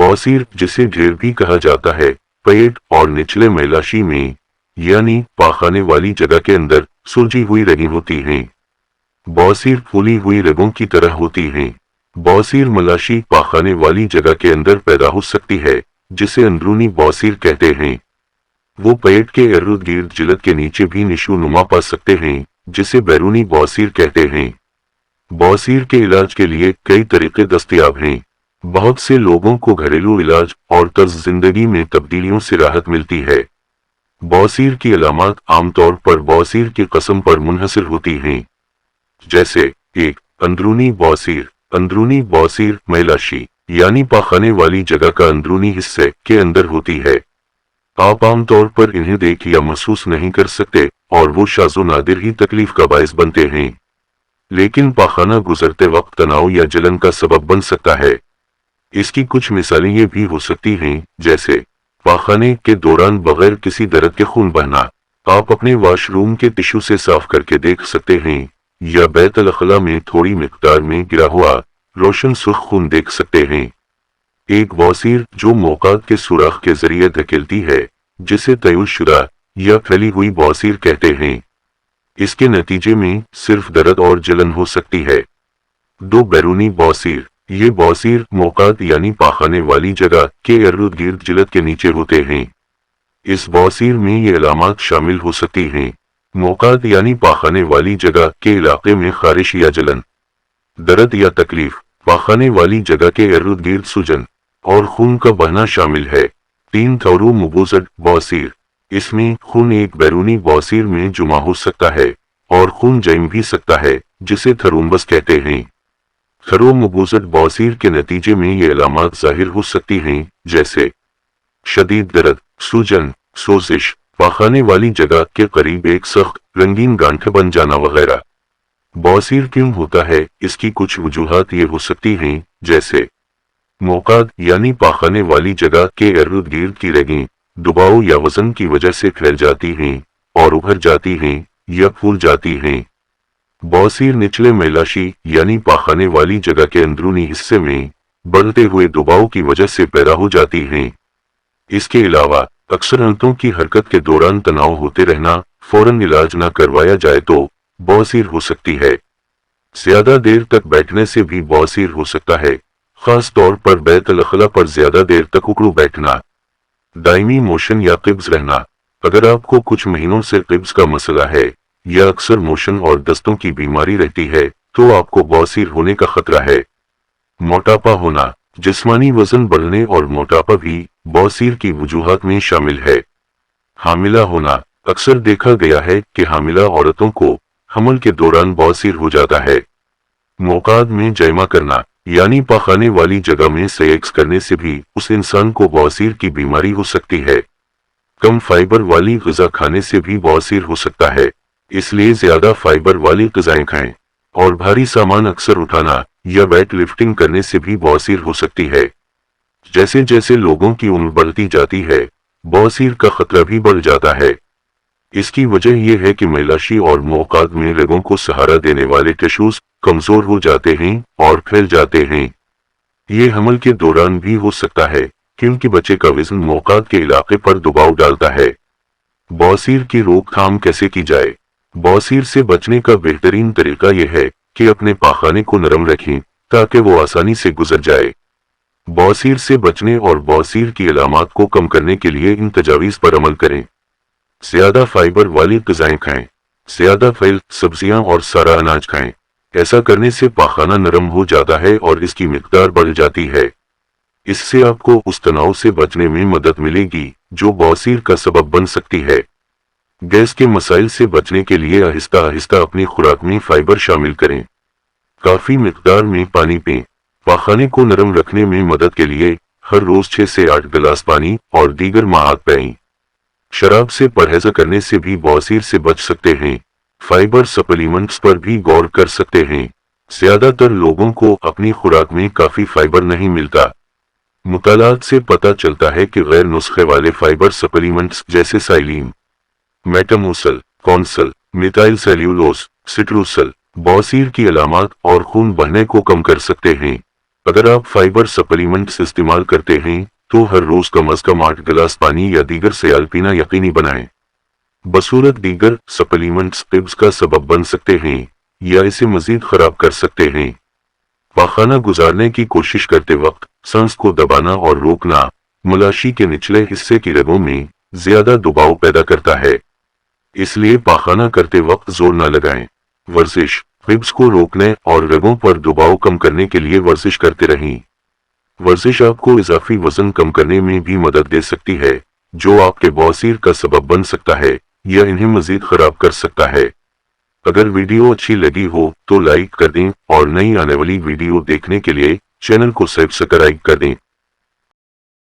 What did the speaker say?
बवासीर, जिसे ढेर भी कहा जाता है, पेट और निचले मैलाशी में यानी पाखाने वाली जगह के अंदर सुलझी हुई रगें होती हैं। बवासीर फूली हुई रगों की तरह होती हैं। बवासीर मलाशी पाखाने वाली जगह के अंदर पैदा हो सकती है, जिसे अंदरूनी बवासीर कहते हैं। वो पेट के इर्द गिर्द जिलद के नीचे भी निशो-नुमा पा सकते हैं, जिसे बैरूनी बवासीर कहते हैं। बवासीर के इलाज के लिए कई तरीके दस्तयाब हैं। बहुत से लोगों को घरेलू इलाज और तर्ज जिंदगी में तब्दीलियों से राहत मिलती है। बवासीर की अलामत आमतौर पर बवासीर की किस्म पर मुनहसर होती हैं, जैसे 1. अंदरूनी बवासीर। अंदरूनी बवासीर मैलाशी यानी पाखाने वाली जगह का अंदरूनी हिस्से के अंदर होती है। आप आमतौर पर इन्हें देख या महसूस नहीं कर सकते और वो शाज़ो नादिर ही तकलीफ का बायस बनते हैं, लेकिन पाखाना गुजरते वक्त तनाव या जलन का सबब बन सकता है। इसकी कुछ मिसालें ये भी हो सकती हैं, जैसे पाखाने के दौरान बगैर किसी दर्द के खून बहना। आप अपने वॉशरूम के टिश्यू से साफ करके देख सकते हैं, या बैतुल खला में थोड़ी मिकदार में गिरा हुआ रोशन सुर्ख खून देख सकते हैं। एक बवासीर जो मौकात के सुराख के जरिए धकेलती है, जिसे तय्युरशुदा या फैली हुई बवासीर कहते हैं। इसके नतीजे में सिर्फ दर्द और जलन हो सकती है। 2. बैरूनी बवासीर। ये बवासीर मौकात यानी पाखाने वाली जगह के इर्द गिर्द जिलद के नीचे होते हैं। इस बवासीर में ये अलामत शामिल हो सकती हैं: मौकात यानी पाखाने वाली जगह के इलाके में खारिश या जलन, दर्द या तकलीफ, पाखाने वाली जगह के इर्द गिर्द सूजन और खून का बहना शामिल है। 3. थरोम्बोज़िस बवासीर। इसमें खून एक बैरूनी बवासीर में जमा हो सकता है और खून जम भी सकता है, जिसे थरोम्बस कहते हैं। थरोम्बोज़िस बवासीर के नतीजे में ये अलामत जाहिर हो सकती हैं, जैसे शदीद दर्द, सूजन, सोजिश, पाखाने वाली जगह के करीब एक सख्त रंगीन गांठ बन जाना वगैरह। बवासीर क्यों होता है, इसकी कुछ वजूहात ये हो सकती हैं, जैसे मौकात यानी पाखाने वाली जगह के इर्द गिर्द की रगें दबाव या वजन की वजह से फैल जाती हैं और उभर जाती हैं या फूल जाती हैं। बवासीर निचले मैलाशी यानी पाखाने वाली जगह के अंदरूनी हिस्से में बढ़ते हुए दबाव की वजह से पैदा हो जाती हैं। इसके अलावा अक्सर आंतों की हरकत के दौरान तनाव होते रहना, फौरन इलाज न करवाया जाए तो बवासीर हो सकती है। ज्यादा देर तक बैठने से भी बवासीर हो सकता है, खास तौर पर बैतुल खला पर ज्यादा देर तक उकड़ू बैठना, दायमी मोशन या क़िब्ज़ रहना। अगर आपको कुछ महीनों से क़िब्ज़ का मसला है या अक्सर मोशन और दस्तों की बीमारी रहती है, तो आपको बवासीर होने का खतरा है। मोटापा होना। जिस्मानी वजन बढ़ने और मोटापा भी बवासीर की वजूहात में शामिल है। हामिला होना। अक्सर देखा गया है कि हामिला औरतों को हमल के दौरान बवासीर हो जाता है। मौकात में जमा करना यानी पाखाने वाली जगह में सेक्स करने से भी उस इंसान को बवासीर की बीमारी हो सकती है। कम फाइबर वाली ग़िज़ा खाने से भी बवासीर हो सकता है, इसलिए ज्यादा फाइबर वाली ग़िज़ाएं खाएं। और भारी सामान अक्सर उठाना या वेट लिफ्टिंग करने से भी बवासीर हो सकती है। जैसे जैसे लोगों की उम्र बढ़ती जाती है, बवासीर का खतरा भी बढ़ जाता है। इसकी वजह यह है कि मैलाशी और मौकात में रगों को सहारा देने वाले टिश्यूज कमजोर हो जाते हैं और फैल जाते हैं। ये हमल के दौरान भी हो सकता है, क्योंकि बच्चे का वजन मौकात के इलाके पर दबाव डालता है। बवासीर की रोकथाम कैसे की जाए? बवासीर से बचने का बेहतरीन तरीका यह है कि अपने पाखाने को नरम रखें ताकि वो आसानी से गुजर जाए। बवासीर से बचने और बवासीर की अलामत को कम करने के लिए इन तजावीज़ पर अमल करें। ज्यादा फाइबर वाली ग़िज़ाएं खाएं, ज्यादा फल, सब्जियां और सारा अनाज खाएं। ऐसा करने से पाखाना नरम हो जाता है और इसकी मिकदार बढ़ जाती है। इससे आपको उस तनाव से बचने में मदद मिलेगी जो बवासीर का सबब बन सकती है। गैस के मसाइल से बचने के लिए आहिस्ता आहिस्ता अपनी खुराक में फाइबर शामिल करें। काफी मिकदार में पानी पिएं। पाखाने को नरम रखने में मदद के लिए हर रोज 6 से 8 गिलास पानी और दीगर माआत पिएं। शराब से परहेज करने से भी बवासीर से बच सकते हैं। फाइबर सप्लीमेंट्स पर भी गौर कर सकते हैं। ज्यादातर लोगों को अपनी खुराक में काफी फाइबर नहीं मिलता। मुतालात से पता चलता है कि गैर नुस्खे वाले फाइबर सप्लीमेंट्स जैसे साइलिन, मेटामुसल, कॉन्सल, मिथाइल सेल्यूलोज, सिट्रूसल बवासीर की अलामत और खून बहने को कम कर सकते हैं। अगर आप फाइबर सप्लीमेंट्स इस्तेमाल करते हैं तो हर रोज कम से कम 8 गिलास पानी या दीगर सयाल पीना यकीनी बनाएं। बसूरत दीगर सप्लीमेंट्स पिब्स का सबब बन सकते हैं या इसे मजीद खराब कर सकते हैं। पाखाना गुजारने की कोशिश करते वक्त सांस को दबाना और रोकना मलाशी के निचले हिस्से की रगों में ज्यादा दबाव पैदा करता है, इसलिए पाखाना करते वक्त जोर न लगाएं। वर्जिश पिब्स को रोकने और रगों पर दबाव कम करने के लिए वर्जिश करते रहें। वर्जिश आपको इजाफी वजन कम करने में भी मदद दे सकती है, जो आपके बवासीर का सबब बन सकता है या इन्हें मजीद खराब कर सकता है। अगर वीडियो अच्छी लगी हो तो लाइक कर दें और नई आने वाली वीडियो देखने के लिए चैनल को सब्सक्राइब कर दें।